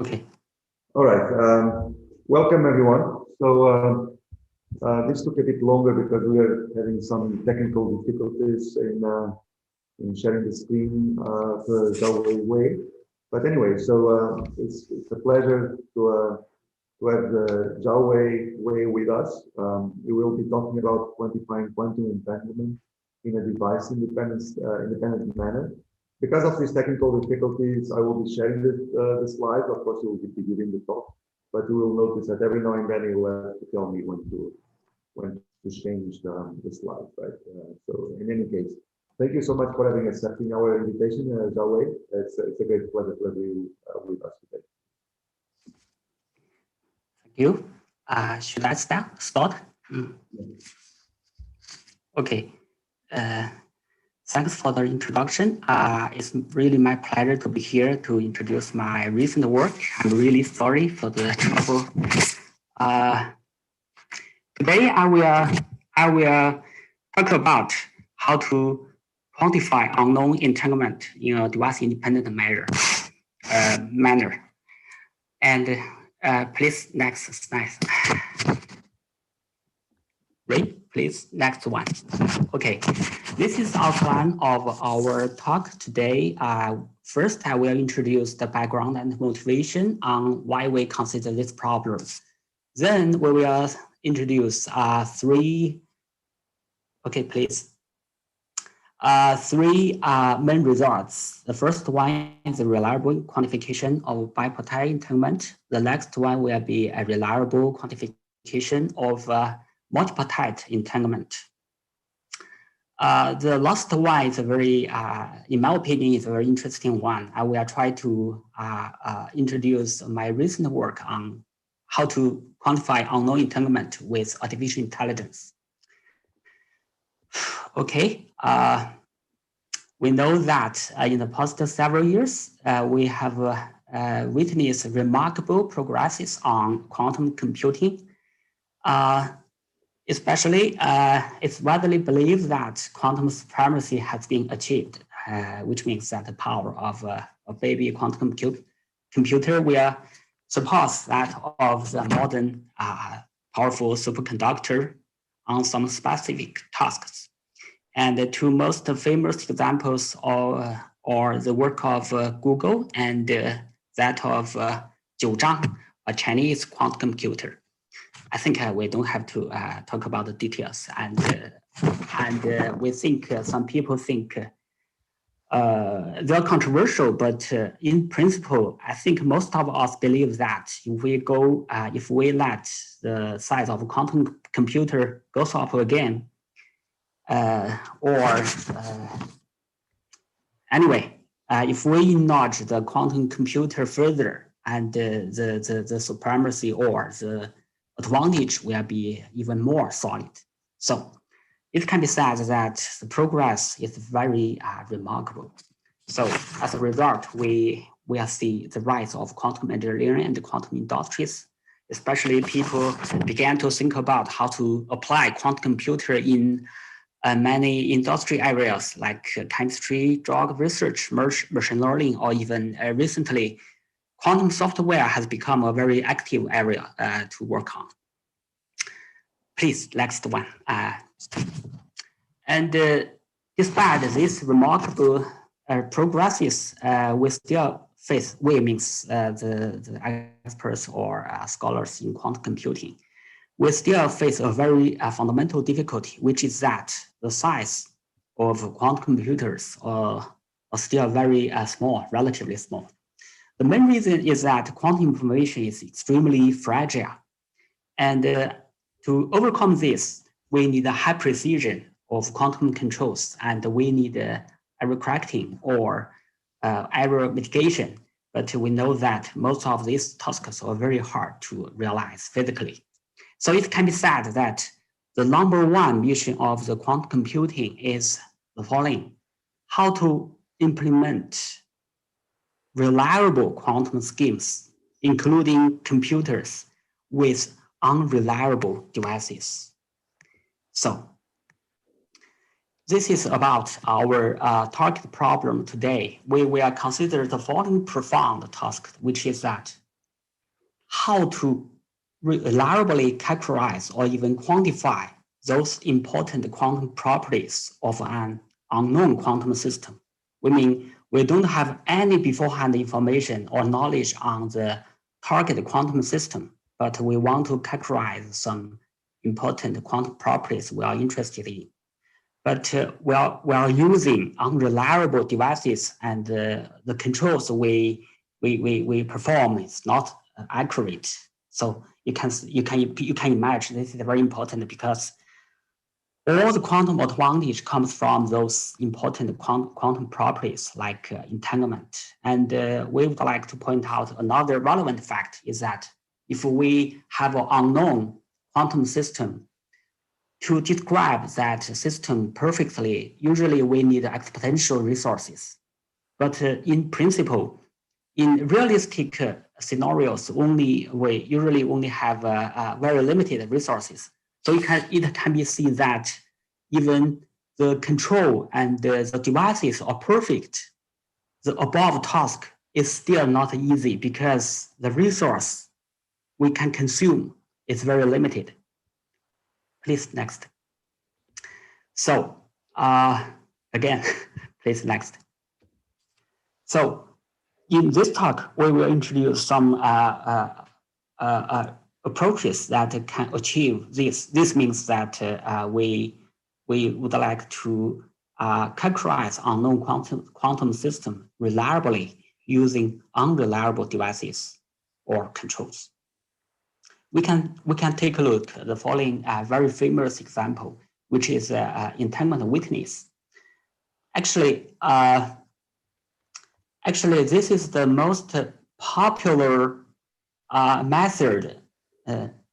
Okay. All right. Welcome, everyone. So this took a bit longer because we are having some technical difficulties in sharing the screen for Zhaohui Wei. But anyway, so it's a pleasure to have Zhaohui Wei with us. We will be talking about quantifying quantum entanglement in a device independent manner. Because of these technical difficulties, I will be sharing the slides. Of course, you will be giving the talk, but you will notice that every now and then you will have to tell me when to change the slides, right? So in any case, thank you so much for having accepting our invitation, Zhaohui. It's a great pleasure to have you with us today. Thank you. Should I start? Okay. Thanks for the introduction. It's really my pleasure to be here to introduce my recent work. I'm really sorry for the trouble. Today, I will talk about how to quantify unknown entanglement in a device-independent manner. And please, next slide. Right, please, next one. Okay, this is outline of our talk today. First, I will introduce the background and motivation on why we consider this problem. Then we will introduce three main results. The first one is a reliable quantification of bipartite entanglement. The next one will be a reliable quantification of multipartite entanglement. The last one is a very, in my opinion, is a very interesting one. I will try to introduce my recent work on how to quantify unknown entanglement with artificial intelligence. Okay, we know that in the past several years, we have witnessed remarkable progresses on quantum computing. Especially, it's widely believed that quantum supremacy has been achieved, which means that the power of a baby quantum computer will surpass that of the modern powerful superconductor on some specific tasks. And the two most famous examples are the work of Google and that of Zhaohui, a Chinese quantum computer. I think we don't have to talk about the details, and we think some people think they're controversial, but in principle, I think most of us believe that if we let the size of a quantum computer goes up again, anyway, if we enlarge the quantum computer further, and the supremacy or the advantage will be even more solid. So it can be said that the progress is very remarkable. So as a result, we will see the rise of quantum engineering and the quantum industries, especially people began to think about how to apply quantum computer in many industry areas like chemistry, drug research, machine learning, or even recently, quantum software has become a very active area to work on. Please, next one. And despite this remarkable progresses, we still face, we means the experts or scholars in quantum computing, we still face a very fundamental difficulty, which is that the size of quantum computers are still very small, relatively small. The main reason is that quantum information is extremely fragile. And to overcome this, we need a high precision of quantum controls, and we need error correcting or error mitigation. But we know that most of these tasks are very hard to realize physically. So it can be said that the number one mission of the quantum computing is the following: how to implement reliable quantum schemes, including computers with unreliable devices. So this is about our target problem today. We will consider the following profound task, which is that how to reliably characterize or even quantify those important quantum properties of an unknown quantum system. We mean we don't have any beforehand information or knowledge on the target quantum system, but we want to characterize some important quantum properties we are interested in. But we are using unreliable devices, and the controls we perform is not accurate. So you can imagine this is very important, because all the quantum advantage comes from those important quantum properties like entanglement. And we would like to point out another relevant fact is that if we have an unknown quantum system, to describe that system perfectly, usually we need exponential resources. But in principle, in realistic scenarios, we usually only have very limited resources. So it can be seen that even the control and the devices are perfect, the above task is still not easy because the resource we can consume is very limited. Please, next. So again, please, next. So in this talk, we will introduce some approaches that can achieve this. This means that we would like to characterize unknown quantum system reliably using unreliable devices or controls. We can take a look at the following very famous example, which is entanglement weakness. Actually, this is the most popular method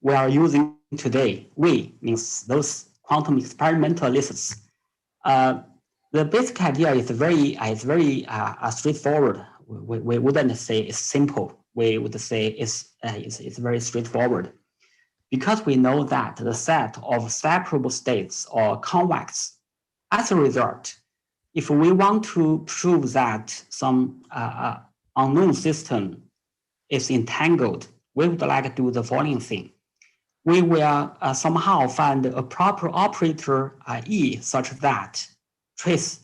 we are using today. We means those quantum experimentalists. The basic idea is very straightforward. We wouldn't say it's simple. We would say it's very straightforward, because we know that the set of separable states are convex. As a result, if we want to prove that some unknown system is entangled, we would like to do the following thing. We will somehow find a proper operator E such that trace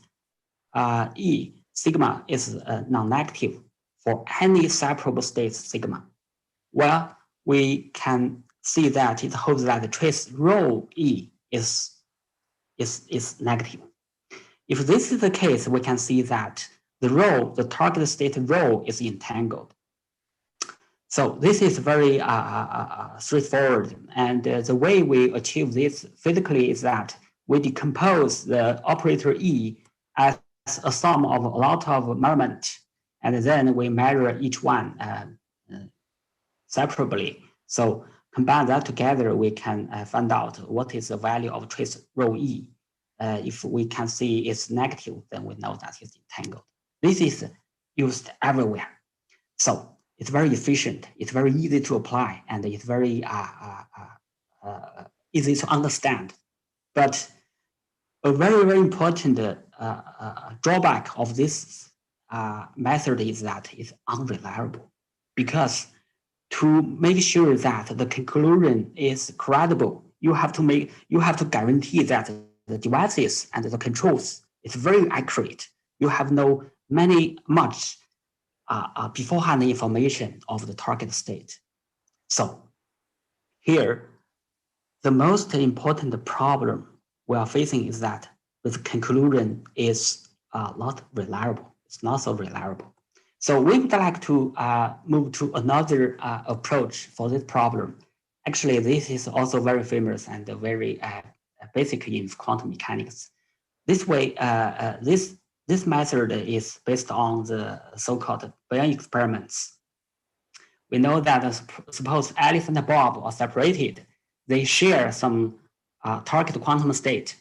E sigma is non-negative for any separable state sigma. Well, we can see that it holds that the trace rho E is negative. If this is the case, we can see that the target state rho is entangled. So this is very straightforward. And the way we achieve this physically is that we decompose the operator E as a sum of a lot of measurements, and then we measure each one separately. So combine that together, we can find out what is the value of trace rho E. If we can see it's negative, then we know that it's entangled. This is used everywhere. So it's very efficient, it's very easy to apply, and it's very easy to understand. But a very, very important drawback of this method is that it's unreliable, because to make sure that the conclusion is credible, you have to guarantee that the devices and the controls is very accurate. You have much beforehand information of the target state. So here, the most important problem we are facing is that the conclusion is not reliable. It's not so reliable. So we would like to move to another approach for this problem. Actually, this is also very famous and very basic in quantum mechanics. This way, this method is based on the so-called Bayesian experiments. We know that suppose Alice and Bob are separated. They share some target quantum state,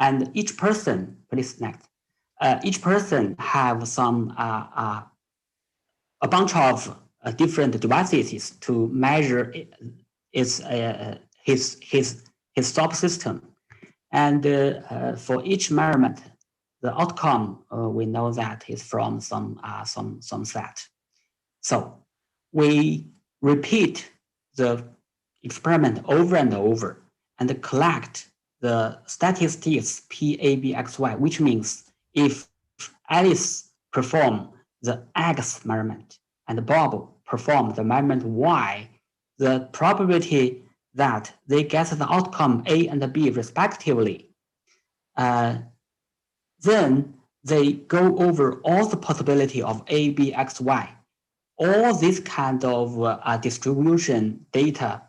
and each person, please next, each person have some a bunch of different devices to measure his subsystem, and for each measurement, the outcome we know that is from some set. So we repeat the experiment over and over and collect the statistics PABXY, which means if Alice performed the X measurement and Bob performed the measurement Y, the probability that they get the outcome A and B respectively, then they go over all the possibility of A, B, X, Y. All this kind of distribution data,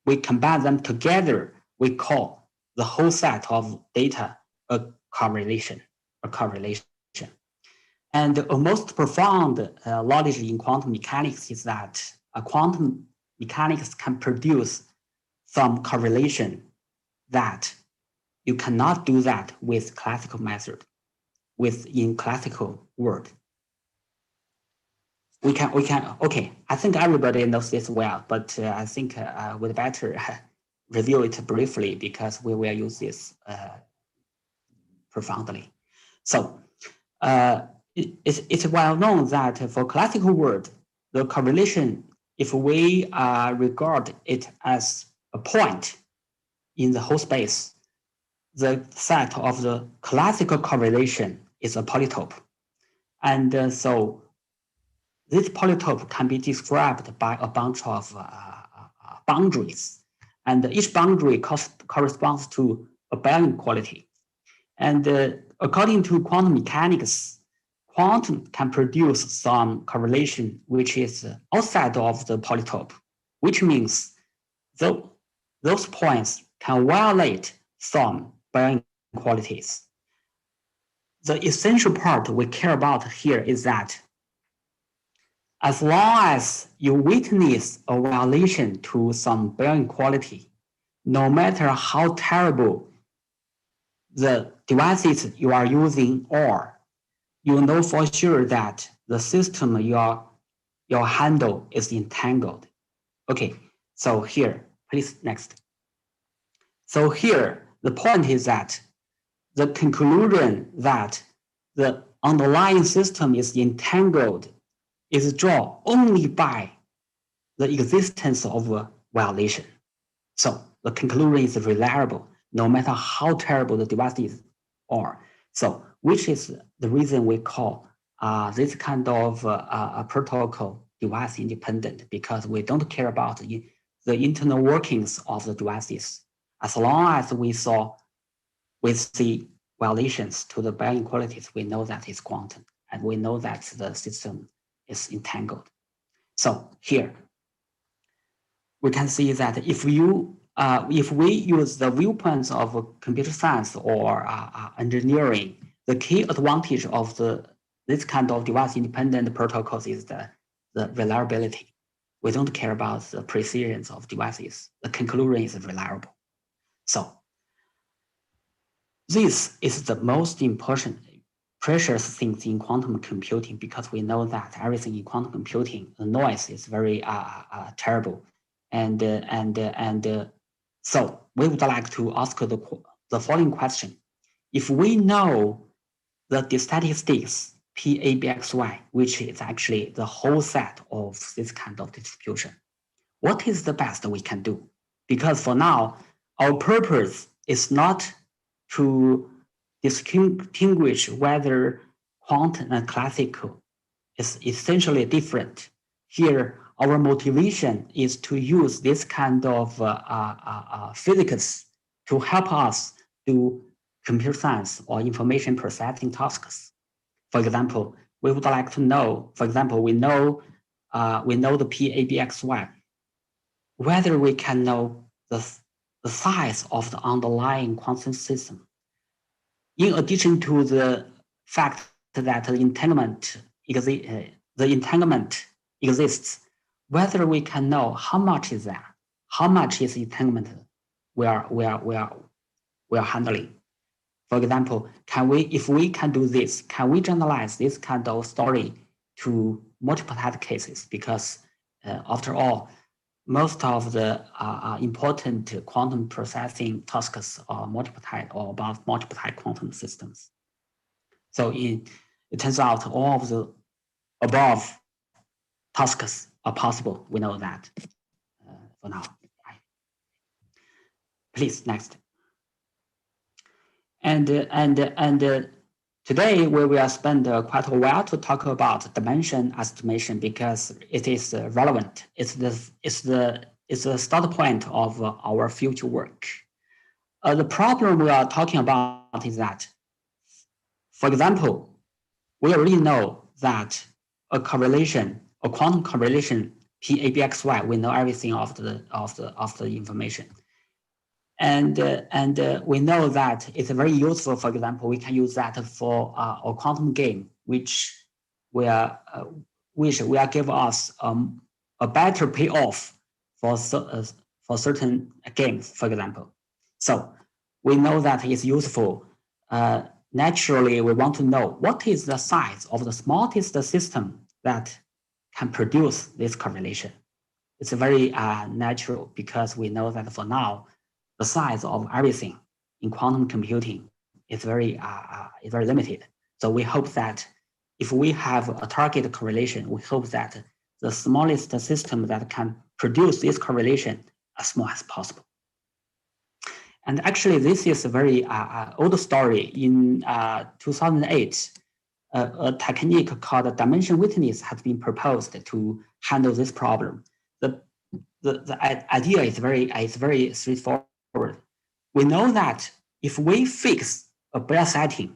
we combine them together, we call the whole set of data a correlation. And the most profound knowledge in quantum mechanics is that quantum mechanics can produce some correlation that you cannot do that with classical method, in classical world. We can, okay, I think everybody knows this well, but I think we'd better review it briefly because we will use this profoundly. So it's well known that for classical world, the correlation, if we regard it as a point in the whole space, the set of the classical correlation is a polytope. And so this polytope can be described by a bunch of boundaries. And each boundary corresponds to a Bell inequality. And according to quantum mechanics, quantum can produce some correlation which is outside of the polytope, which means those points can violate some Bell inequalities. The essential part we care about here is that as long as you witness a violation to some Bell inequality, no matter how terrible the devices you are using are, you know for sure that the system your handle is entangled. Okay, so here, please next. So here, the point is that the conclusion that the underlying system is entangled is drawn only by the existence of a violation. So the conclusion is reliable, no matter how terrible the devices are. So which is the reason we call this kind of a protocol device independent, because we don't care about the internal workings of the devices. As long as we see violations to the Bell inequalities, we know that it's quantum, and we know that the system is entangled. So here, we can see that if we use the viewpoints of computer science or engineering, the key advantage of this kind of device-independent protocols is the reliability. We don't care about the precision of devices. The conclusion is reliable. So this is the most important, precious things in quantum computing, because we know that everything in quantum computing, the noise is very terrible. So we would like to ask the following question. If we know the statistics PABXY, which is actually the whole set of this kind of distribution, what is the best we can do? Because for now, our purpose is not to distinguish whether quantum and classical is essentially different. Here, our motivation is to use this kind of physics to help us do computer science or information processing tasks. For example, we would like to know, for example, we know the PABXY, whether we can know the size of the underlying quantum system. In addition to the fact that the entanglement exists, whether we can know how much is that, how much is entanglement we are handling. For example, if we can do this, can we generalize this kind of story to multipartite cases? Because after all, most of the important quantum processing tasks are multipartite or about multipartite quantum systems. So it turns out all of the above tasks are possible. We know that. for now. Please, next. And today we will spend quite a while to talk about dimension estimation because it is relevant. It's the start point of our future work. The problem we are talking about is that, for example, we already know that a quantum correlation PABXY, we know everything of the information. And we know that it's very useful. For example, we can use that for a quantum game, which will give us a better payoff for certain games, for example. So we know that it's useful. Naturally, we want to know what is the size of the smallest system that can produce this correlation. It's very natural because we know that for now, the size of everything in quantum computing is very limited. So we hope that if we have a target correlation, we hope that the smallest system that can produce this correlation as small as possible. And actually, this is a very old story. In 2008, a technique called dimension witness has been proposed to handle this problem. The idea is very straightforward. We know that if we fix a Bayer setting,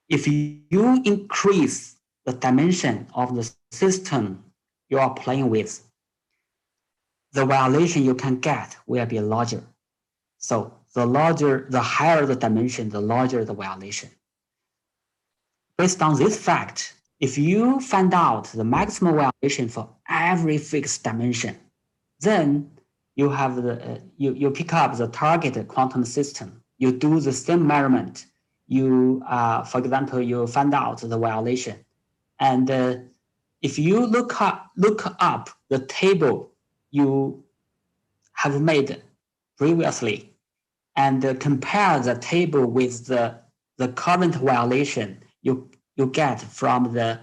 if you increase the dimension of the system you are playing with, the violation you can get will be larger. So the higher the dimension, the larger the violation. Based on this fact, if you find out the maximum violation for every fixed dimension, then you have you pick up the target quantum system. You do the same measurement. You, for example, you find out the violation, and if you look up the table you have made previously, and compare the table with the current violation you get from the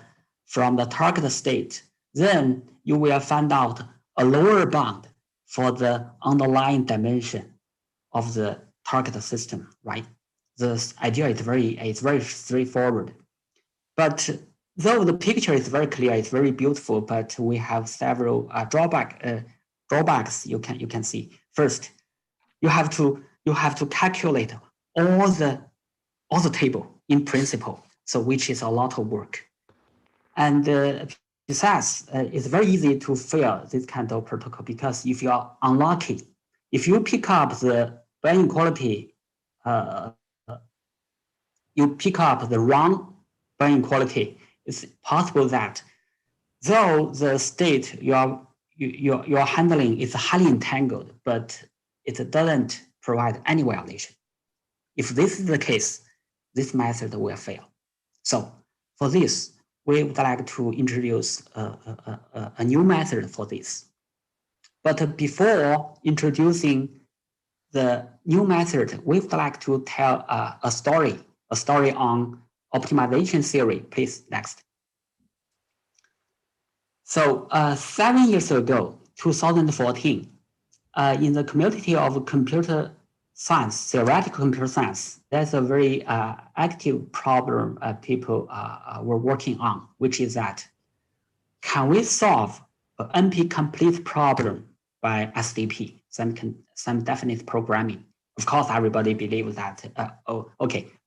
target state, then you will find out a lower bound for the underlying dimension of the target system, right? The idea is very straightforward. But though the picture is very clear, it's very beautiful, but we have several drawbacks you can see. First, you have to calculate all the table in principle, so which is a lot of work. And besides, it's very easy to fail this kind of protocol because if you are unlucky, if you pick up the Bayer inequality, you pick up the wrong Bayer inequality, it's possible that though the state you're handling is highly entangled, but it doesn't provide any violation. If this is the case, this method will fail. So for this, we would like to introduce a new method for this. But before introducing the new method, we would like to tell a story on optimization theory. Please, next. So 7 years ago, 2014, in the community of computer science, theoretical computer science, there's a very active problem people were working on, which is that, can we solve an NP-complete problem by SDP, semi-definite programming? Of course, everybody believes that,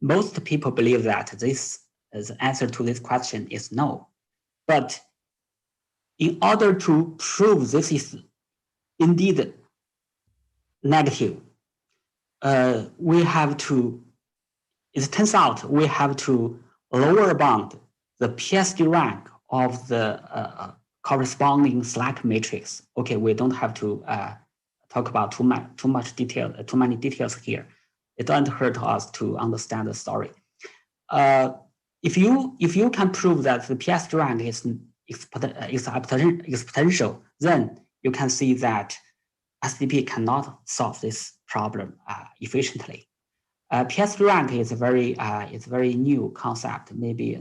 most people believe that the answer to this question is no. But in order to prove this is indeed negative, it turns out we have to lower bound the PSD rank of the corresponding slack matrix. Okay, we don't have to talk about too many details here. It doesn't hurt us to understand the story. If you can prove that the PSD rank is exponential, then you can see that SDP cannot solve this problem efficiently. PSD rank is a very new concept. Maybe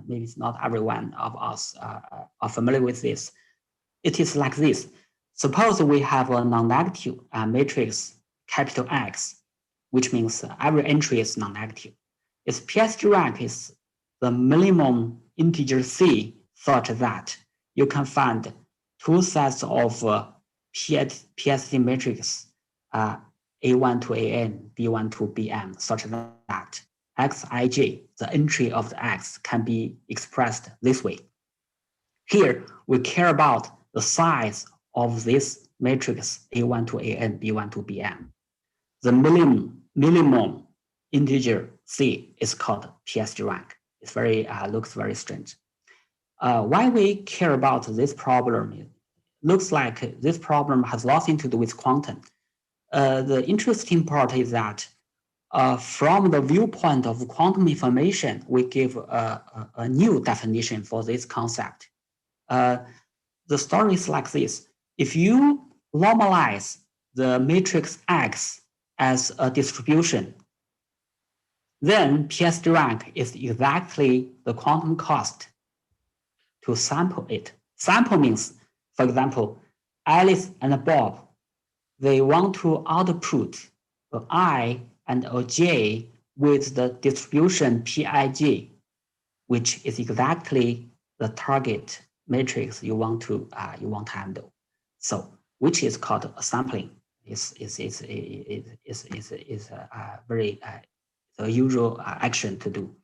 it's not everyone of us are familiar with this. It is like this: Suppose we have a non-negative matrix capital X, which means every entry is non-negative. Its PSD rank is the minimum integer C such that you can find two sets of PSD matrix A1 to AN, B1 to BM, such that Xij, the entry of the X, can be expressed this way. Here, we care about the size of this matrix A1 to AN, B1 to BM. The minimum integer C is called PSD rank. It's very looks very strange. Why we care about this problem? It looks like this problem has nothing to do with quantum. The interesting part is that from the viewpoint of quantum information, we give a new definition for this concept. The story is like this. If you normalize the matrix X as a distribution, then PSD rank is exactly the quantum cost to sample it. Sample means, for example, Alice and Bob, they want to output an I and a J with the distribution PIJ, which is exactly the target matrix you want to handle. So, which is called a sampling. Is a very the usual action to do.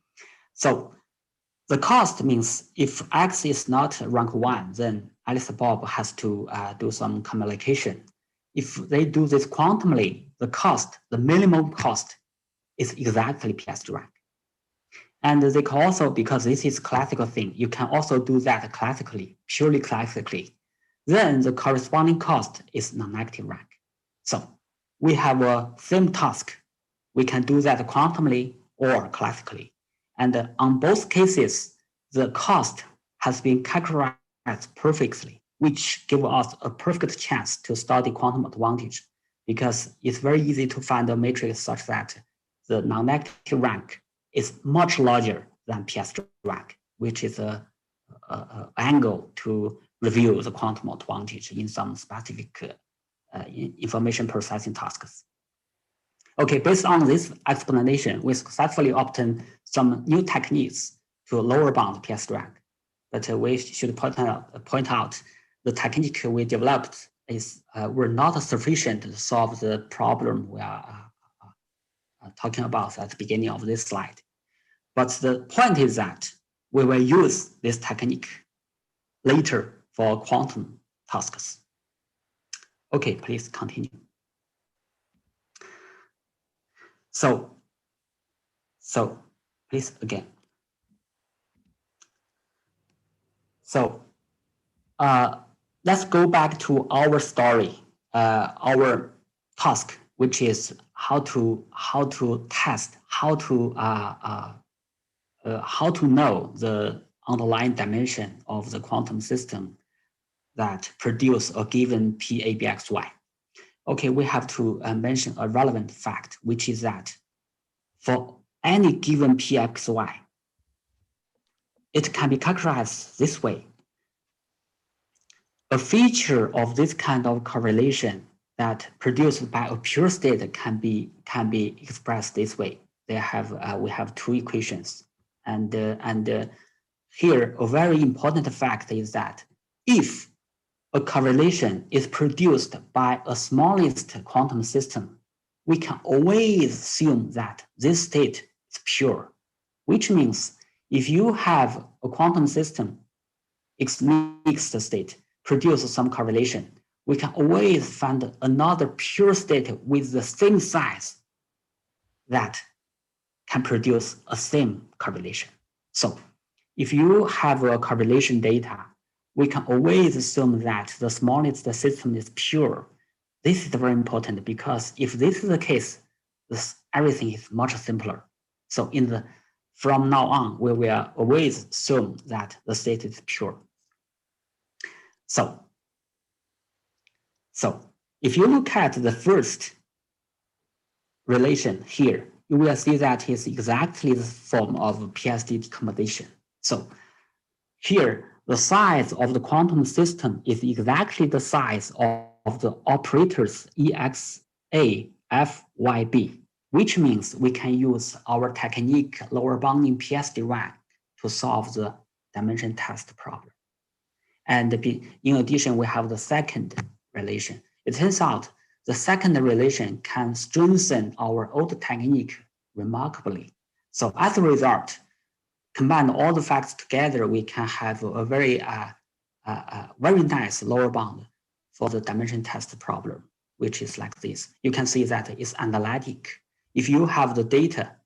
So the cost means if X is not rank 1, then Alice Bob has to do some communication. If they do this quantumly, the cost, the minimum cost, is exactly PSD rank. And they can also, because this is classical thing, you can also do that classically, purely classically. Then the corresponding cost is non-negative rank. So we have a same task. We can do that quantumly or classically. And on both cases, the cost has been characterized perfectly, which gives us a perfect chance to study quantum advantage, because it's very easy to find a matrix such that the non-negative rank is much larger than PSD rank, which is an angle to review the quantum advantage in some specific information processing tasks. Okay, based on this explanation, we successfully obtained some new techniques to lower bound PSD rank. But we should point out the technique we developed were not sufficient to solve the problem we are talking about at the beginning of this slide. But the point is that we will use this technique later for quantum tasks. Okay, please continue. So please again. So let's go back to our story, our task, which is how to test, how to know the underlying dimension of the quantum system that produce a given PABXY. Okay, we have to mention a relevant fact, which is that for any given PXY, it can be characterized this way. A feature of this kind of correlation that produced by a pure state can be expressed this way. We have two equations, and here a very important fact is that if a correlation is produced by a smallest quantum system, we can always assume that this state is pure, which means if you have a quantum system, X mixed state, produce some correlation, we can always find another pure state with the same size that can produce a same correlation. So if you have a correlation data, we can always assume that the smallest system is pure. This is very important because if this is the case, everything is much simpler. So from now on, we will always assume that the state is pure. So if you look at the first relation here, you will see that it's exactly the form of PSD decomposition. So here the size of the quantum system is exactly the size of the operators EXA, F, Y, B, which means we can use our technique lower bounding PSD rank to solve the dimension test problem. And in addition, we have the second relation. It turns out the second relation can strengthen our old technique remarkably. So as a result, combine all the facts together, we can have a very nice lower bound for the dimension test problem, which is like this. You can see that it's analytic. If you have the data,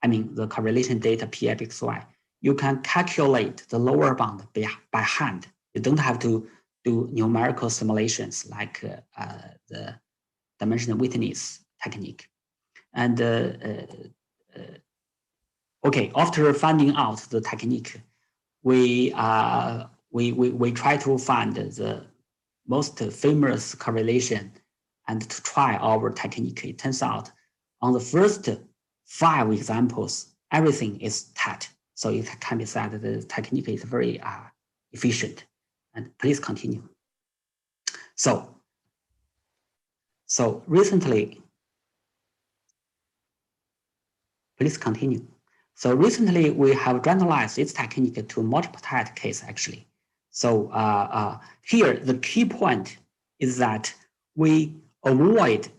I mean the correlation data P, X, Y, you can calculate the lower bound by hand. You don't have to do numerical simulations like the dimensional witness technique. And okay, after finding out the technique, we try to find the most famous correlation and to try our technique. It turns out on the first 5 examples, everything is tight. So it can be said that the technique is very efficient. And please continue. So recently, please continue. So recently, we have generalized this technique to multipartite case, actually. So here, the key point is that we avoid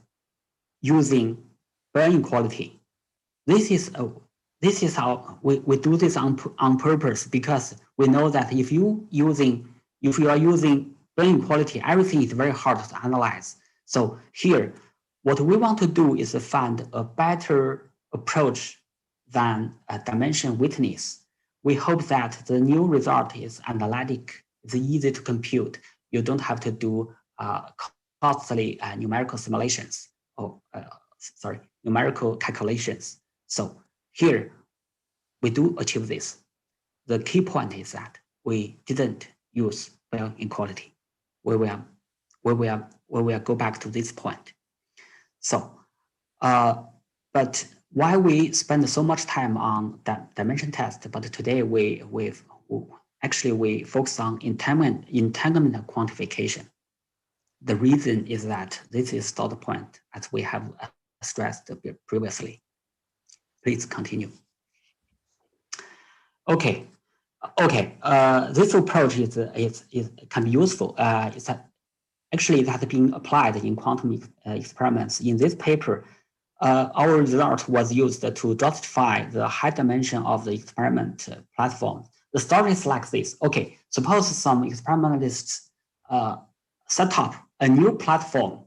using Bayes inequality. This is how we do this on purpose, because we know that if you are using Bayes inequality, everything is very hard to analyze. So here, what we want to do is to find a better approach than a dimension witness. We hope that the new result is analytic, it's easy to compute. You don't have to do costly numerical simulations, or numerical calculations. So here, we do achieve this. The key point is that we didn't use Bayes inequality. We will go back to this point. So, but why we spend so much time on that dimension test, but today we focus on entanglement quantification. The reason is that this is the point as we have stressed previously. Please continue. Okay. This approach can be useful. Actually, it has been applied in quantum experiments. In this paper, our result was used to justify the high dimension of the experiment platform. The story is like this. Okay, suppose some experimentalists set up a new platform.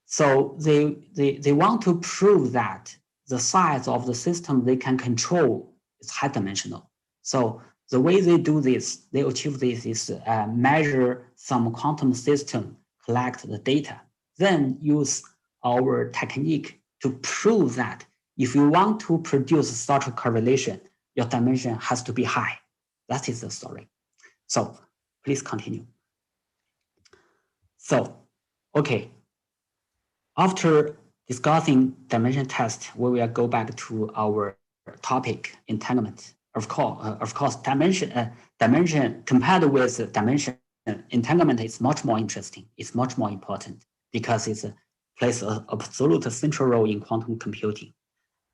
So they want to prove that the size of the system they can control is high dimensional. So the way they do this, they achieve this is measure some quantum system, collect the data, then use our technique to prove that if you want to produce such a correlation, your dimension has to be high. That is the story. So please continue. So, okay. After discussing dimension test, we will go back to our topic, entanglement. Of course, dimension compared with dimension, entanglement is much more interesting. It's much more important because it plays an absolute central role in quantum computing.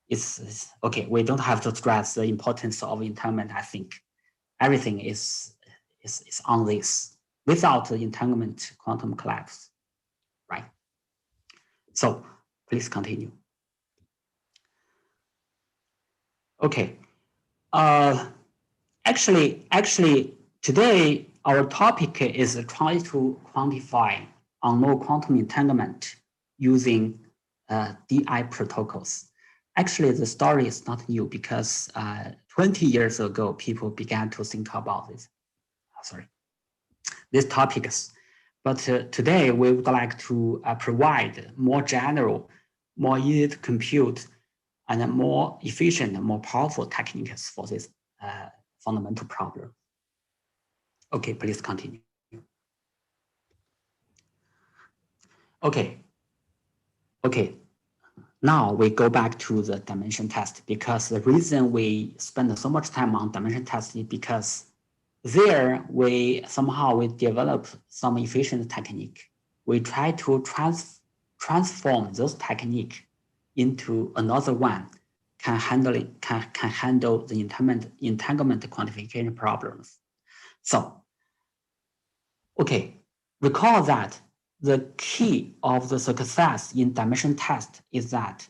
It's okay. We don't have to stress the importance of entanglement. I think everything is on this. Without the entanglement, quantum collapse, right? So please continue. Okay. Actually, today our topic is trying to quantify unknown quantum entanglement using DI protocols. Actually, the story is not new because 20 years ago, people began to think about this. These topics. But today, we would like to provide more general, more easy to compute, and more efficient and more powerful techniques for this fundamental problem. Okay, please continue. Okay. Now we go back to the dimension test because the reason we spend so much time on dimension test is because there we develop some efficient technique. We try to transform those technique into another one can handle the entanglement quantification problems. So, okay, recall that the key of the success in dimension test is that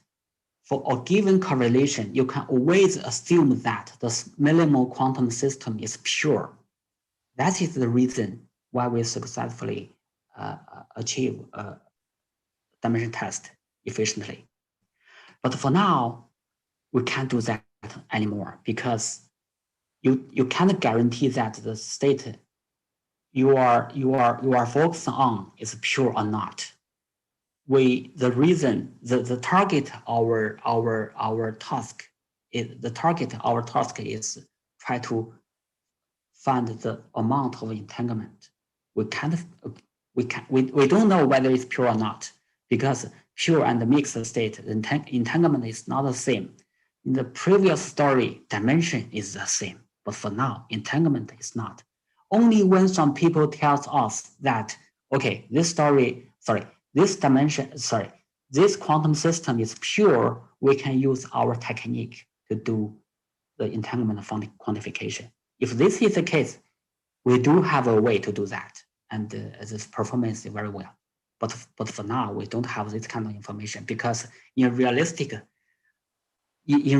for a given correlation, you can always assume that the minimal quantum system is pure. That is the reason why we successfully achieve a dimension test efficiently. But for now, we can't do that anymore because you can't guarantee that the state you are focused on is pure or not. The target our task is try to find the amount of entanglement. We don't know whether it's pure or not because pure and mixed state entanglement is not the same. In the previous story, dimension is the same, but for now, entanglement is not. Only when some people tells us that, okay, this quantum system is pure, we can use our technique to do the entanglement quantification. If this is the case, we do have a way to do that, and this performance is very well. But for now, we don't have this kind of information because in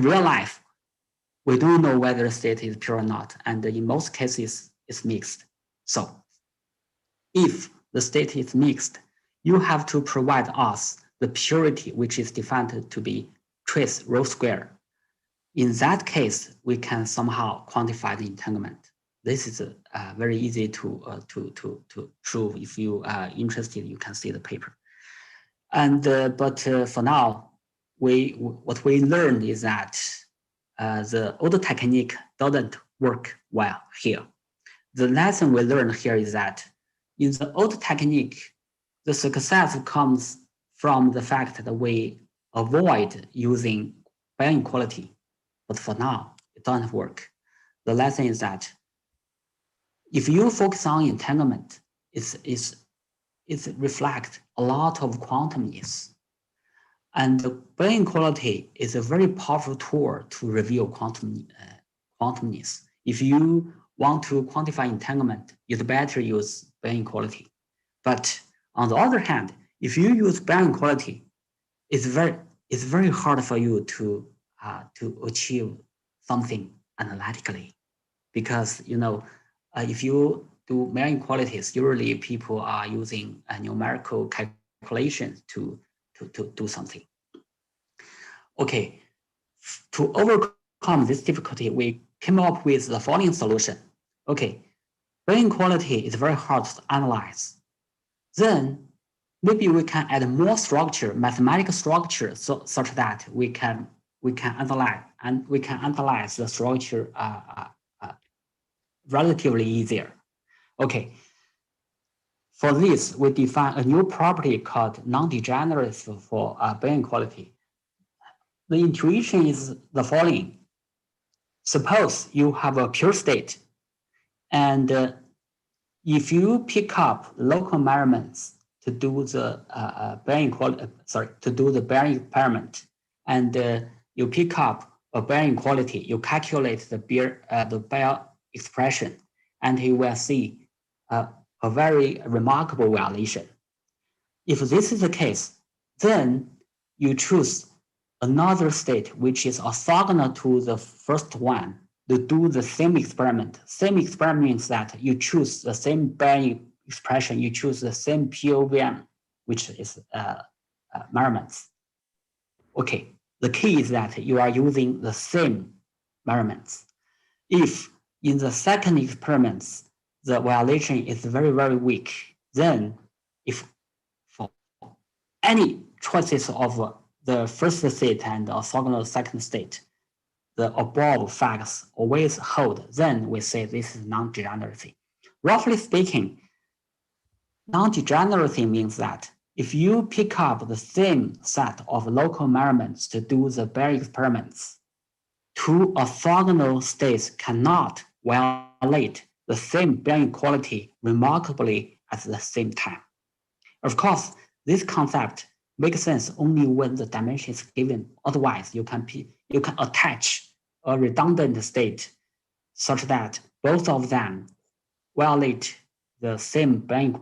real life, we don't know whether the state is pure or not, and in most cases, it's mixed. So if the state is mixed, you have to provide us the purity, which is defined to be trace rho square. In that case, we can somehow quantify the entanglement. This is very easy to prove. If you are interested, you can see the paper. And but for now, what we learned is that the old technique doesn't work well here. The lesson we learned here is that in the old technique, the success comes from the fact that we avoid using Bayes inequality. But for now, it doesn't work. The lesson is that if you focus on entanglement, it reflects a lot of quantumness. And the Bayes inequality is a very powerful tool to reveal quantumness. If you want to quantify entanglement, you'd better use Bayes inequality. But on the other hand, if you use Bayes inequality, it's very hard for you to achieve something analytically, because if you do Bayes inequalities, usually people are using a numerical calculation to do something. Okay, to overcome this difficulty, we came up with the following solution. Okay, Bayes inequality is very hard to analyze. Then maybe we can add more structure, mathematical structure, such that we can analyze the structure relatively easier. Okay. For this, we define a new property called nondegeneracy for Bayes inequality. The intuition is the following. Suppose you have a pure state, and if you pick up local measurements to do the Bayes inequality, to do the Bayes experiment, and you pick up a Bayes inequality, you calculate the Bayes expression, and you will see a very remarkable violation. If this is the case, then you choose another state which is orthogonal to the first one to do the same experiment. Same experiment means that you choose the same Bayes expression, you choose the same POVM, which is measurements. Okay, the key is that you are using the same measurements. If in the second experiments, the violation is very, very weak, then if for any choices of the first state and orthogonal second state, the above facts always hold, then we say this is non-degeneracy. Roughly speaking, non-degeneracy means that if you pick up the same set of local measurements to do the Bayes experiments, two orthogonal states cannot violate the same Bayes inequality remarkably at the same time. Of course, this concept makes sense only when the dimension is given. Otherwise, you can attach a redundant state such that both of them violate the same Bayes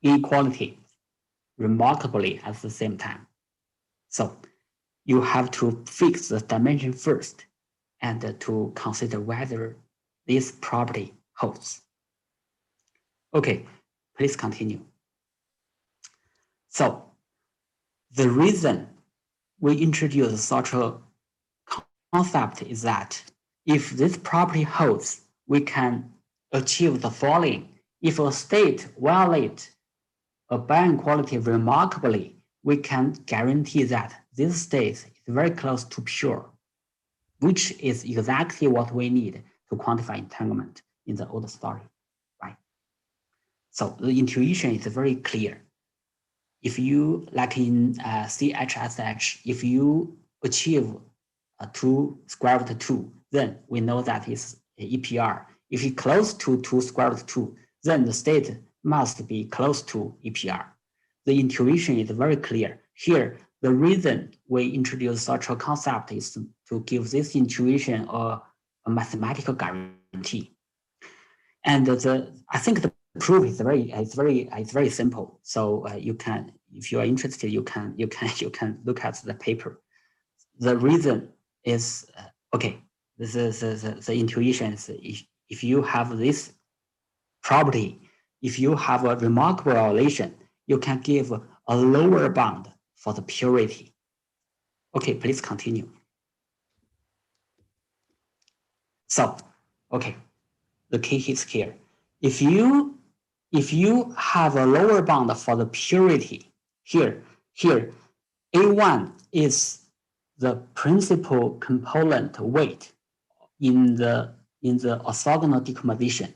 inequality remarkably at the same time. So you have to fix the dimension first and to consider whether this property holds. Okay, please continue. So the reason we introduce such a concept is that if this property holds, we can achieve the following. If a state violates a Bayes inequality remarkably, we can guarantee that this state is very close to pure, which is exactly what we need to quantify entanglement in the old story, right? So the intuition is very clear. If you, like in CHSH, if you achieve 2 square root 2, then we know that is EPR. If it's close to 2 square root 2, then the state must be close to EPR. The intuition is very clear. Here, the reason we introduce such a concept is to give this intuition a mathematical guarantee. And I think the proof is very simple. So you can, if you are interested, you can look at the paper. The reason is okay. This is the intuition is if you have this property, if you have a remarkable violation, you can give a lower bound for the purity. Okay, please continue. So, okay, the key is here. If you have a lower bound for the purity, here A1 is the principal component weight in the orthogonal decomposition.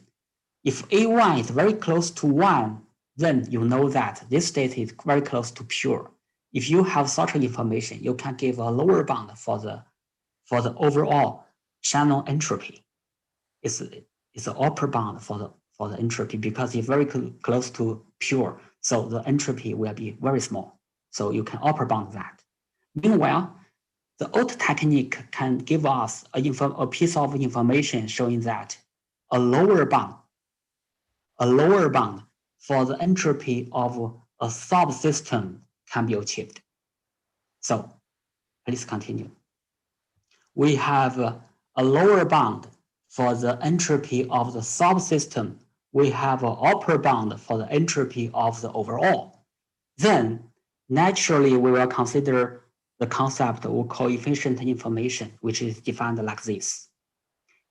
If A1 is very close to 1, then you know that this state is very close to pure. If you have such information, you can give a lower bound for the overall channel entropy. It's an upper bound for the entropy because it's very close to pure. So the entropy will be very small. So you can upper bound that. Meanwhile, the old technique can give us a piece of information showing that a lower bound for the entropy of a subsystem can be achieved. So please continue. We have a lower bound for the entropy of the subsystem. We have an upper bound for the entropy of the overall. Then naturally we will consider the concept of coefficient information, which is defined like this.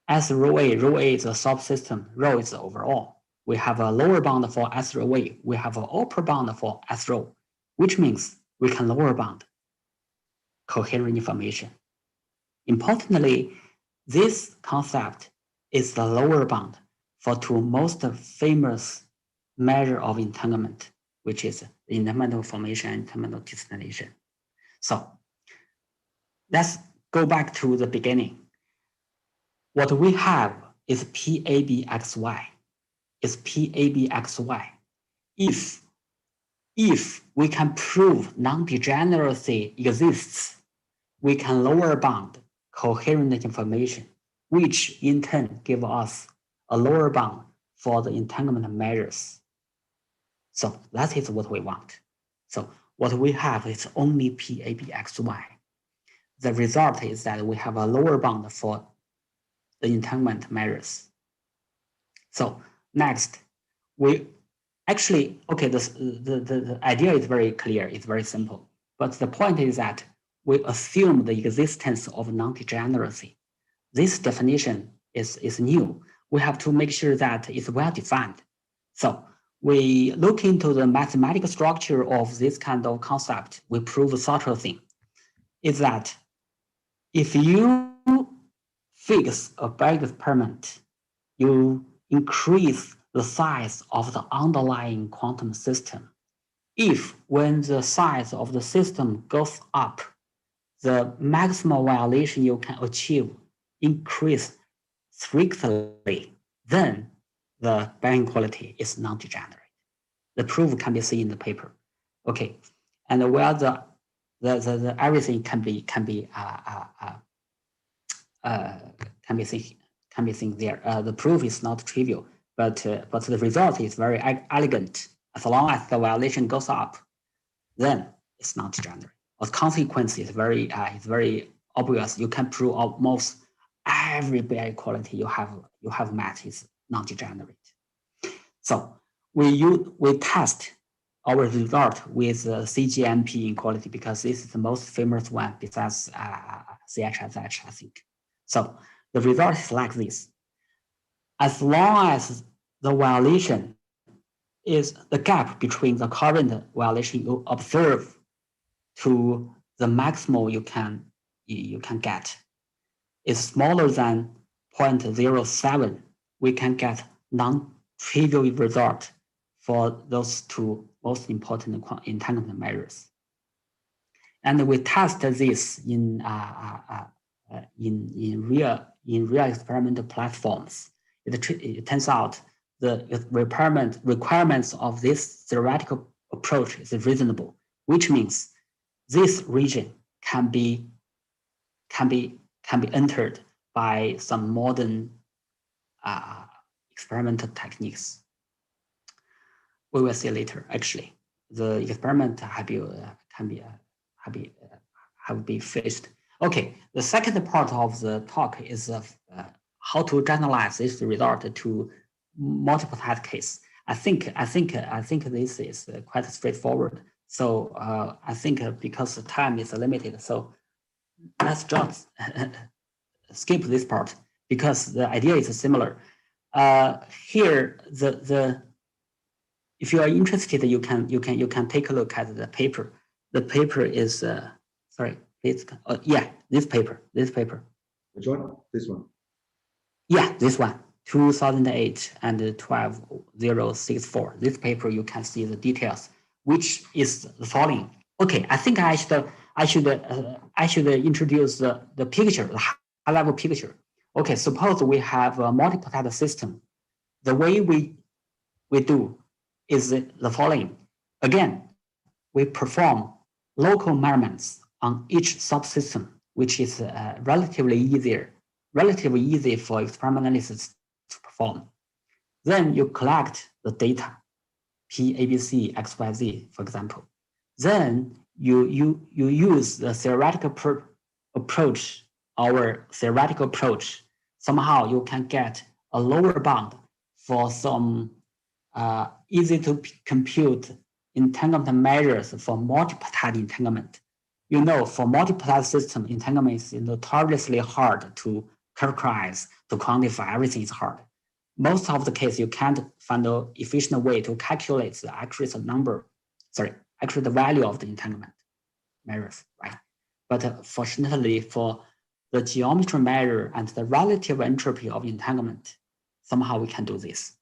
S rho A is a subsystem, rho is the overall. We have a lower bound for S rho A. We have an upper bound for S rho, which means we can lower bound coherent information. Importantly, this concept is the lower bound for two most famous measure of entanglement, which is the entanglement formation and entanglement distillation. So let's go back to the beginning. What we have is PABXY. Is PABXY. If we can prove non-degeneracy exists, we can lower bound coherent information, which in turn give us a lower bound for the entanglement measures. So that is what we want. So what we have is only PABXY. The result is that we have a lower bound for the entanglement measures. So next, we actually, okay, the idea is very clear, it's very simple. But the point is that we assume the existence of non-degeneracy. This definition is new. We have to make sure that it's well defined. So we look into the mathematical structure of this kind of concept. We prove such a thing. Is that if you fix a Bayes experiment, you increase the size of the underlying quantum system. If when the size of the system goes up, the maximum violation you can achieve increase strictly, then the inequality is non-degenerate. The proof can be seen in the paper. Okay, and where the everything can be seen there. The proof is not trivial, but the result is very elegant. As long as the violation goes up, then it's not degenerate. The consequence is very obvious. You can prove almost every inequality you have met is non-degenerate. So we test our result with CGMP inequality because this is the most famous one besides CHSH, I think. So the result is like this. As long as the violation is the gap between the current violation you observe to the maximal you can get is smaller than 0.07, we can get non-trivial result for those two most important entanglement measures. And we test this in real experimental platforms. It turns out the requirements of this theoretical approach is reasonable, which means this region can be entered by some modern experimental techniques. We will see later. Actually, the experiment have been finished. Okay, the second part of the talk is how to generalize this result to multipartite case. I think this is quite straightforward. So I think because the time is limited, so let's just skip this part because the idea is similar. Here, if you are interested, you can take a look at the paper. The paper is sorry, please. Yeah, this paper. Which one? This one. Yeah, this one. 2008 and 12064. This paper you can see the details, which is the following. Okay, I think I should introduce the picture, the high-level picture. Okay, suppose we have a multipartite system. The way we do is the following. Again, we perform local measurements on each subsystem, which is relatively easy for experimentalists to perform. Then you collect the data, P, A, B, C, X, Y, Z, for example. Then you use the theoretical approach, our theoretical approach. Somehow you can get a lower bound for some easy to compute entanglement measures for multipartite entanglement. You know, for multipartite system, entanglement is notoriously hard to characterize, to quantify. Everything is hard. Most of the case, you can't find an efficient way to calculate the accurate value of the entanglement measures, right? But fortunately, for the geometry measure and the relative entropy of entanglement, somehow we can do this.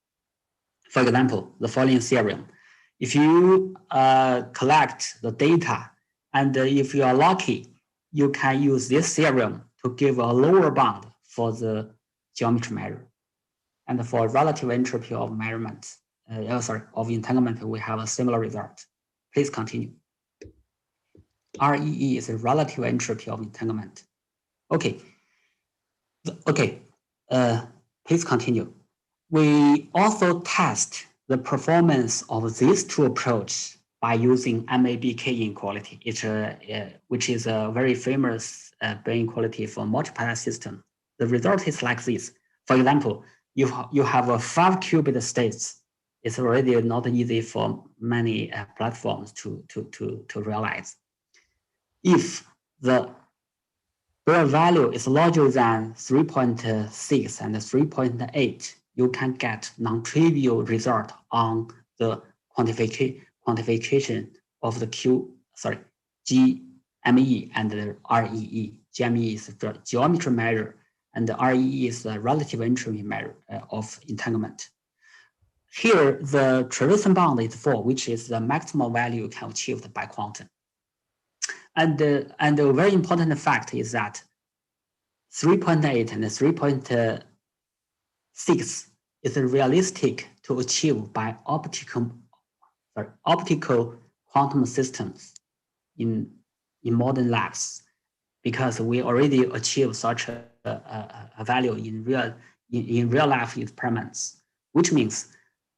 For example, the following theorem. If you collect the data, and if you are lucky, you can use this theorem to give a lower bound for the geometry measure. And for relative entropy of measurement, of entanglement, we have a similar result. Please continue. REE is a relative entropy of entanglement. Okay. Please continue. We also test the performance of these two approaches by using MABK inequality, which is a very famous inequality for multipartite system. The result is like this. For example, you have a 5-qubit states. It's already not easy for many platforms to realize. If the value is larger than 3.6 and 3.8, you can get non-trivial result on the quantification of the GME and the REE. GME is the geometry measure, and the REE is the relative entropy measure of entanglement. Here, the traversing bound is 4, which is the maximum value can achieved by quantum. And a very important fact is that 3.8 and 3.6 is realistic to achieve by optical quantum systems in modern labs, because we already achieved such a value in real life experiments, which means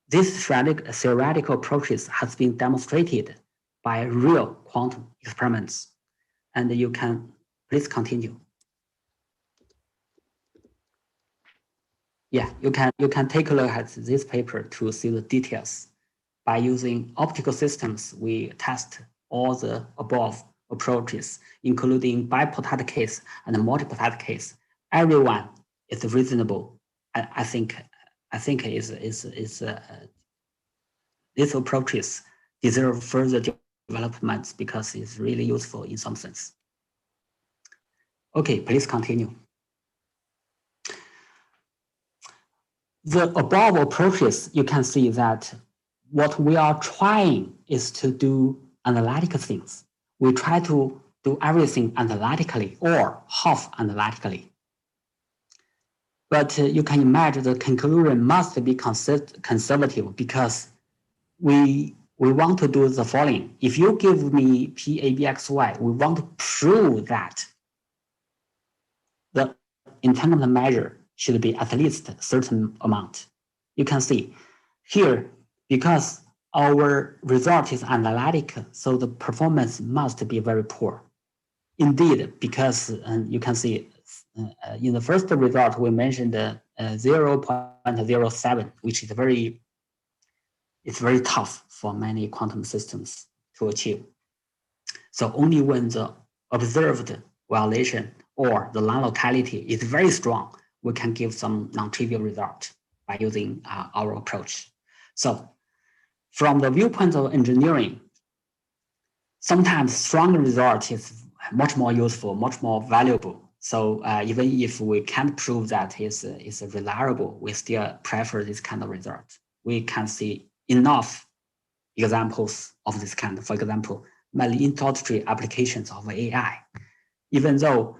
this theoretical approaches has been demonstrated by real quantum experiments. And you can please continue. Yeah, you can take a look at this paper to see the details. By using optical systems, we test all the above approaches, including bipartite case and multipartite case. Everyone is reasonable. I think these approaches deserve further developments because it's really useful in some sense. Okay, please continue. The above approaches, you can see that what we are trying is to do analytical things. We try to do everything analytically or half analytically. But you can imagine the conclusion must be conservative because we want to do the following. If you give me PABXY, we want to prove that the entanglement measure should be at least a certain amount. You can see here, because our result is analytic, so the performance must be very poor. Indeed, because you can see in the first result, we mentioned 0.07, which is very tough for many quantum systems to achieve. So only when the observed violation or the non-locality is very strong, we can give some non-trivial result by using our approach. So from the viewpoint of engineering, sometimes strong result is much more useful, much more valuable. So even if we can't prove that it's reliable, we still prefer this kind of result. We can see enough examples of this kind. For example, many industry applications of AI. Even though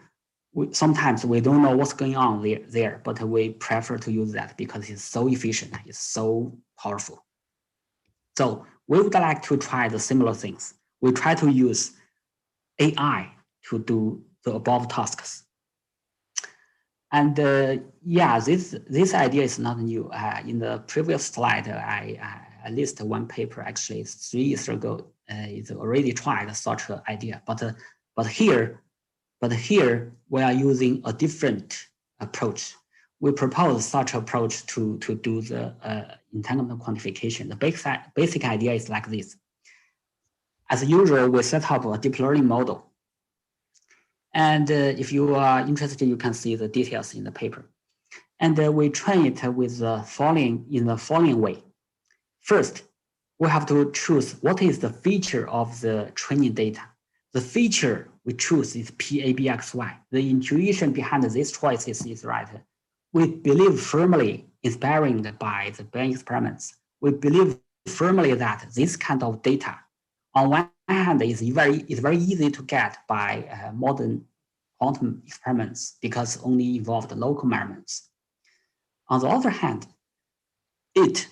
sometimes we don't know what's going on there, but we prefer to use that because it's so efficient, it's so powerful. So we would like to try the similar things. We try to use AI to do the above tasks. And yeah, this idea is not new. In the previous slide, I listed one paper, actually 3 years ago. It's already tried such an idea, but here we are using a different approach. We propose such approach to do the entanglement quantification. The basic idea is like this. As usual, we set up a deep learning model. And if you are interested, you can see the details in the paper. And we train it with the following way. First, we have to choose what is the feature of the training data. The feature we choose is PABXY. The intuition behind this choice is right. We believe firmly, inspired by the brain experiments, we believe firmly that this kind of data, on one hand, is very easy to get by modern quantum experiments because only involve the local measurements. On the other hand, it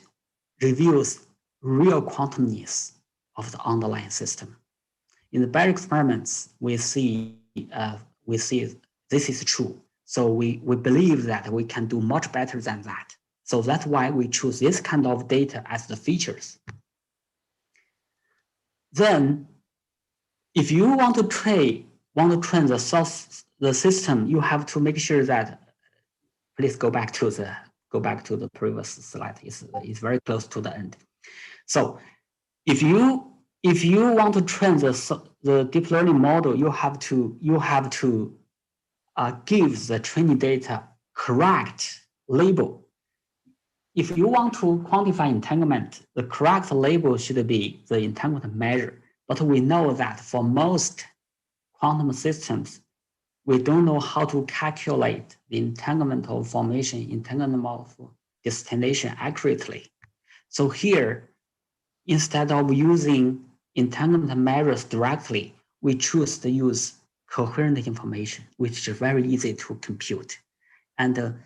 reveals real quantumness of the underlying system. In the Bayes experiments, we see this is true. So we believe that we can do much better than that. So that's why we choose this kind of data as the features. Then, if you want to train the system, you have to make sure that. Please go back to the previous slide. It's very close to the end. So, if you want to train the deep learning model, you have to give the training data correct label. If you want to quantify entanglement, the correct label should be the entanglement measure. But we know that for most quantum systems, we don't know how to calculate the entanglement of formation, entanglement of destination accurately. So here, instead of using entanglement measures directly, we choose to use coherent information, which is very easy to compute. And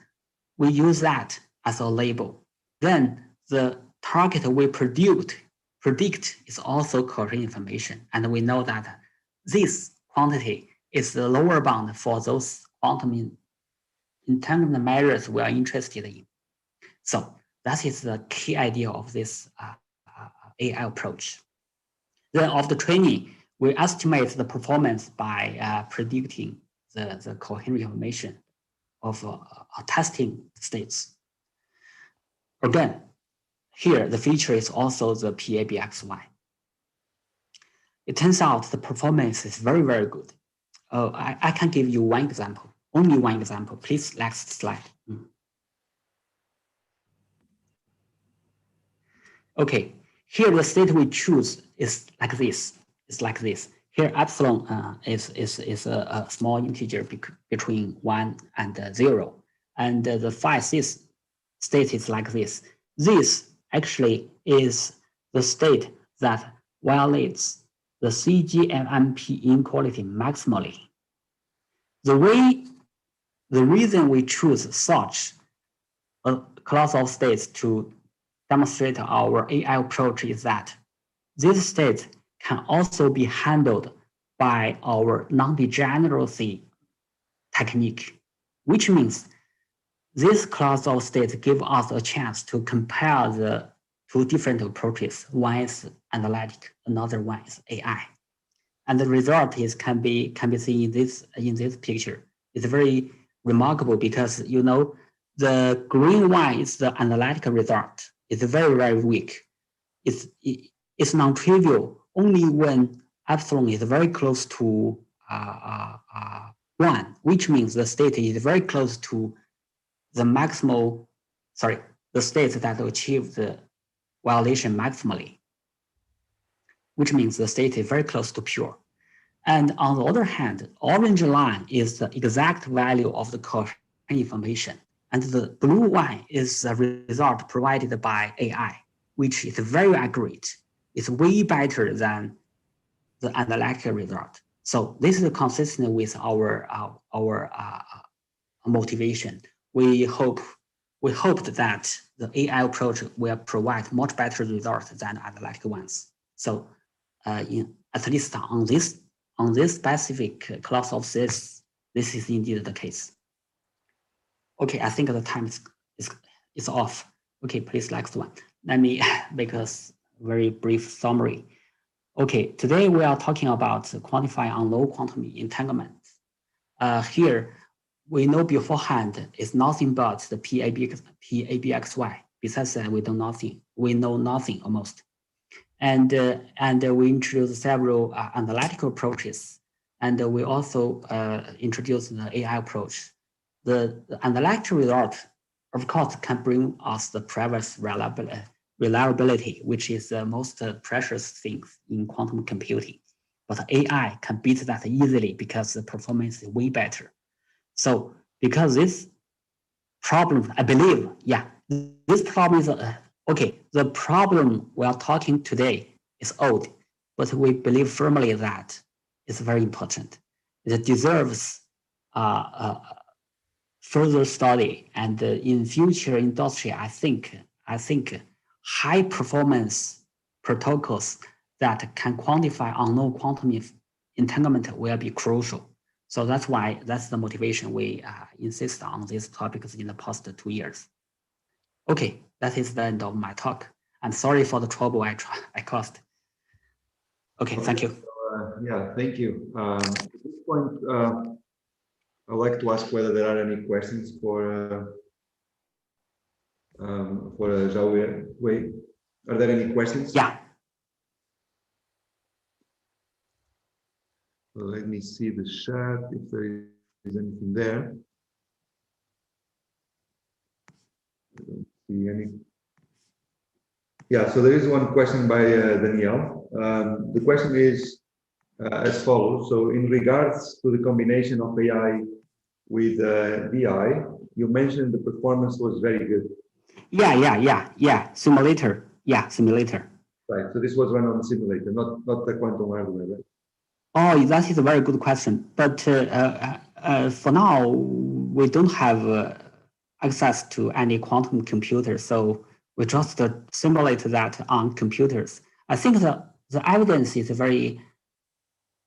we use that as a label. then the target we predict is also coherent information. And we know that this quantity is the lower bound for those quantum entanglement measures we are interested in. So that is the key idea of this AI approach. Then of the training, we estimate the performance by predicting the coherent information of testing states. Again, here the feature is also the PABXY. It turns out the performance is very, very good. I can give you one example, only one example. Please, next slide. Okay, here the state we choose is like this. It's like this. Here epsilon is a small integer between 1 and 0. And the phi state is like this. This actually is the state that violates the CGMP inequality maximally. The reason we choose such a class of states to demonstrate our AI approach is that this state can also be handled by our nondegeneracy technique, which means this class of states give us a chance to compare the two different approaches. One is analytic, another one is AI. And the result is can be seen in this picture. It's very remarkable because you know the green one is the analytic result. It's very, very weak. It's non-trivial only when epsilon is very close to 1, which means the state is very close to the the state that achieve the violation maximally, which means the state is very close to pure. And on the other hand, orange line is the exact value of the coherent information. And the blue one is the result provided by AI, which is very accurate. It's way better than the analytic result. So this is consistent with our motivation. We hoped that the AI approach will provide much better results than analytic ones. So at least on this specific class of this is indeed the case. Okay, I think the time is off. Okay, please next one. Let me make a very brief summary. Okay, today we are talking about quantifying on low quantum entanglement. Here, we know beforehand it's nothing but the PABXY. Besides that, we know nothing almost. And we introduced several analytical approaches, and we also introduced the AI approach. The analytic result, of course, can bring us the previous reliability, which is the most precious thing in quantum computing. But AI can beat that easily because the performance is way better. So because this problem, I believe, this problem is, okay, the problem we are talking today is old, but we believe firmly that it's very important. It deserves further study, and in future industry, I think high performance protocols that can quantify unknown quantum entanglement will be crucial. So that's the motivation we insist on these topics in the past 2 years. Okay, that is the end of my talk. I'm sorry for the trouble I caused. Okay, thank you. Yeah, thank you. At this point, I'd like to ask whether there are any questions for Zhaohui Wei. Are there any questions? Yeah. Well, let me see the chat if there is anything there. I don't see any. Yeah, so there is one question by Danielle. The question is as follows. So in regards to the combination of AI with BI, you mentioned the performance was very good. Yeah. Simulator. Yeah, simulator. Right. So this was run on simulator, not the quantum hardware, right? Oh, that is a very good question. But for now, we don't have access to any quantum computer, so we just simulate that on computers. I think the evidence is very,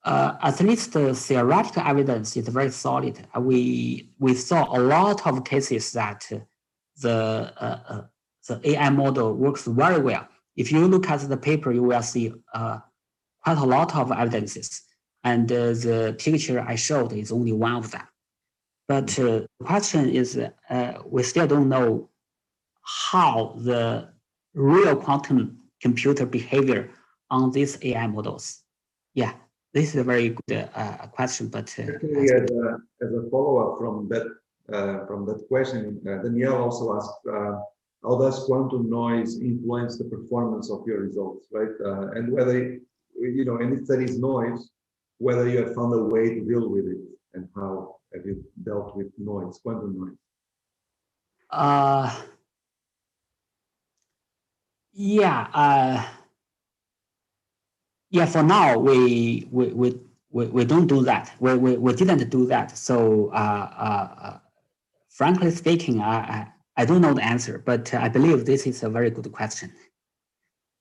at least the theoretical evidence is very solid. We saw a lot of cases that the AI model works very well. If you look at the paper, you will see quite a lot of evidences. And the picture I showed is only one of them. But the question is, we still don't know how the real quantum computer behavior on these AI models. Yeah, this is a very good question. But actually, as a follow-up from that question, Danielle also asked, how does quantum noise influence the performance of your results, right? And whether, you know, and if there is noise, whether you have found a way to deal with it, and how have you dealt with noise, quantum noise? Yeah. Yeah. For now, we don't do that. We didn't do that. So, frankly speaking, I don't know the answer, but I believe this is a very good question.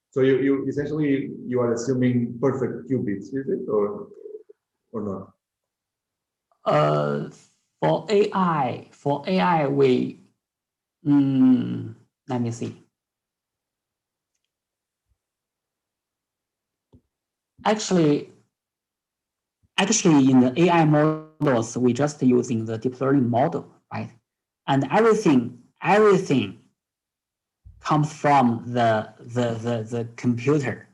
So you essentially you are assuming perfect qubits, is it, or not? For AI, we let me see. Actually, in the AI models, we just using the deep learning model, right? And everything comes from the computer,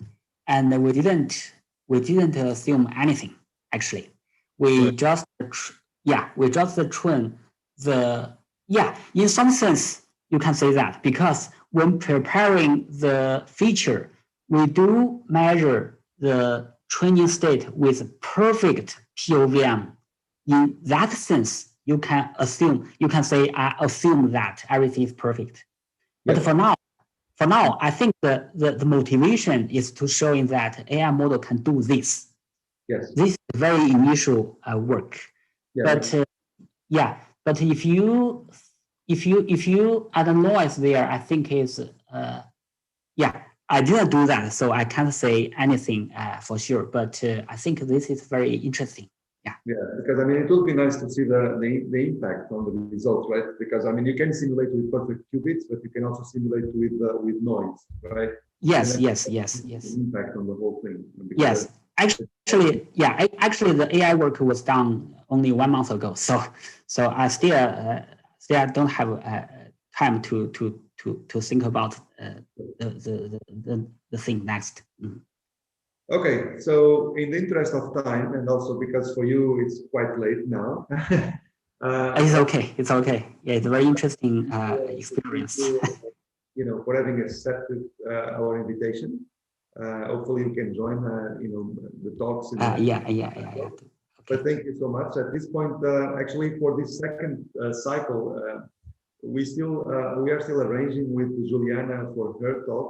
and we didn't assume anything. Actually, we just train the In some sense, you can say that, because when preparing the feature, we do measure the training state with perfect POVM. In that sense, you can say, I assume that everything is perfect. But for now, I think the motivation is to showing that AI model can do this. Yes. This is very initial work. Yeah. But if you add a noise there, I think is I didn't do that, so I can't say anything for sure. But I think this is very interesting. Yeah, because I mean, it would be nice to see the impact on the results, right? Because I mean, you can simulate with perfect qubits, but you can also simulate with noise, right? Yes. The impact on the whole thing. Yes, actually, the AI work was done only 1 month ago, so I still don't have time to think about the thing next. Okay, so in the interest of time, and also because for you it's quite late now. It's okay. Yeah, it's a very interesting experience. You know, for having accepted our invitation. Hopefully you can join, you know, the talks. Yeah. Okay. But thank you so much. At this point, actually, for this second cycle, we are still arranging with Juliana for her talk.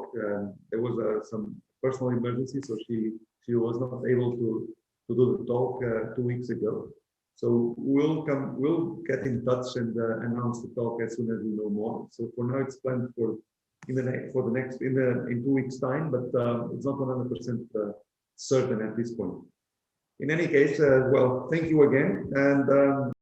There was some personal emergency, so she was not able to do the talk 2 weeks ago. So we'll get in touch and announce the talk as soon as we know more. So for now, it's planned in 2 weeks' time, but it's not 100% certain at this point. In any case, well, thank you again, and